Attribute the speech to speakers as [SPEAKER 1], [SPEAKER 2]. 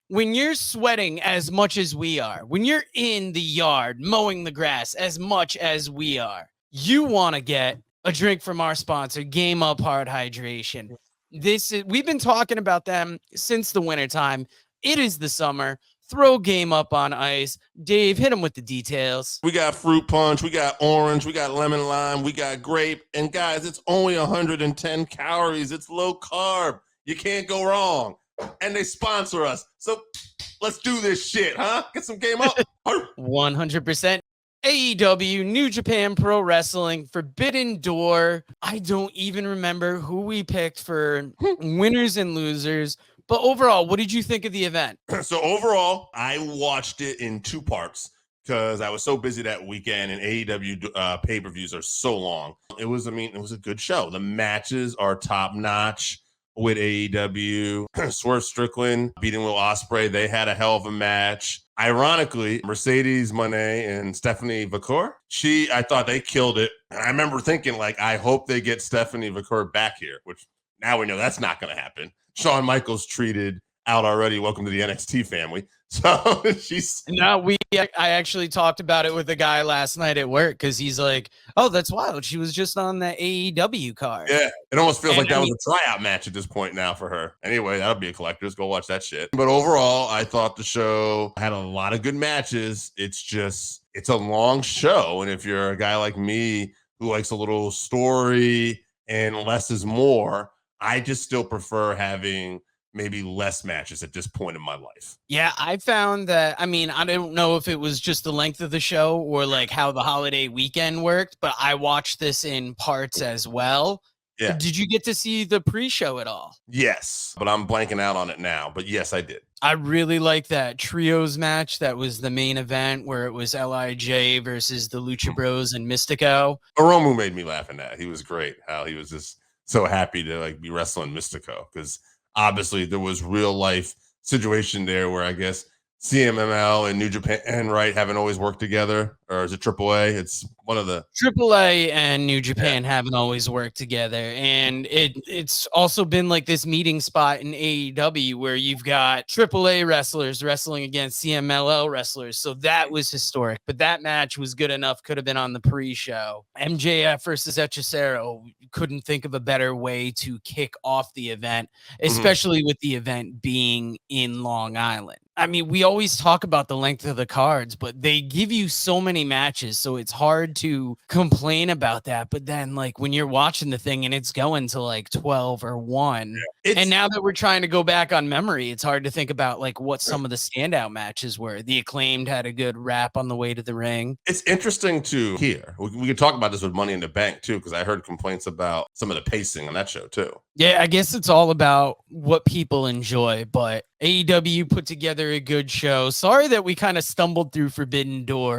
[SPEAKER 1] when you're sweating as much as we are, when you're in the yard mowing the grass as much as we are, you want to get a drink from our sponsor, Game Up Hard Hydration. We've been talking about them since the wintertime. It is the summer. Throw Game Up on ice. Dave, hit him with the details.
[SPEAKER 2] We got fruit punch, we got orange, we got lemon lime, we got grape. And guys, it's only 110 calories. It's low carb. You can't go wrong. And they sponsor us. So let's do this shit, huh? Get some Game Up.
[SPEAKER 1] 100%. AEW, New Japan Pro Wrestling, Forbidden Door. I don't even remember who we picked for winners and losers. But overall, what did you think of the event?
[SPEAKER 2] So overall, I watched it in 2 parts because I was so busy that weekend, and AEW pay-per-views are so long. It was a good show. The matches are top notch with AEW. Swerve Strickland beating Will Ospreay. They had a hell of a match. Ironically, Mercedes Moné and Stephanie Vaquer, I thought they killed it. And I remember thinking, like, I hope they get Stephanie Vaquer back here, which now we know that's not going to happen. Shawn Michaels treated out already. Welcome to the NXT family. So
[SPEAKER 1] I actually talked about it with a guy last night at work because he's like, "Oh, that's wild. She was just on the AEW card."
[SPEAKER 2] Yeah, it almost feels like that was a tryout match at this point now for her. Anyway, that'll be a collector's. Go watch that shit. But overall, I thought the show had a lot of good matches. It's a long show, and if you're a guy like me who likes a little story and less is more, I just still prefer having maybe less matches at this point in my life.
[SPEAKER 1] Yeah, I found that, I don't know if it was just the length of the show or like how the holiday weekend worked, but I watched this in parts as well.
[SPEAKER 2] Yeah.
[SPEAKER 1] Did you get to see the pre-show at all?
[SPEAKER 2] Yes, but I'm blanking out on it now. But yes, I did.
[SPEAKER 1] I really like that trios match. That was the main event where it was LIJ versus the Lucha Bros and Mystico.
[SPEAKER 2] Hiromu made me laugh in that. He was great. How he was just so happy to like be wrestling Mystico because obviously there was real life situation there where I guess CMML and New Japan, right, haven't always worked together, or is it AAA? It's one of the
[SPEAKER 1] AAA and New Japan haven't always worked together, and it's also been like this meeting spot in AEW where you've got AAA wrestlers wrestling against CMLL wrestlers, so that was historic. But that match was good enough, could have been on the pre-show. MJF versus Hechicero, couldn't think of a better way to kick off the event, especially with the event being in Long Island. I mean, we always talk about the length of the cards, but they give you so many matches, so it's hard to complain about that. But then, like, when you're watching the thing and it's going to like 12 or 1, and now that we're trying to go back on memory, it's hard to think about like what some of the standout matches were. The Acclaimed had a good rap on the way to the ring.
[SPEAKER 2] It's interesting to hear. We could talk about this with Money in the Bank too, because I heard complaints about some of the pacing on that show too.
[SPEAKER 1] Yeah, I guess it's all about what people enjoy, but AEW put together a good show. Sorry that we kind of stumbled through Forbidden Door.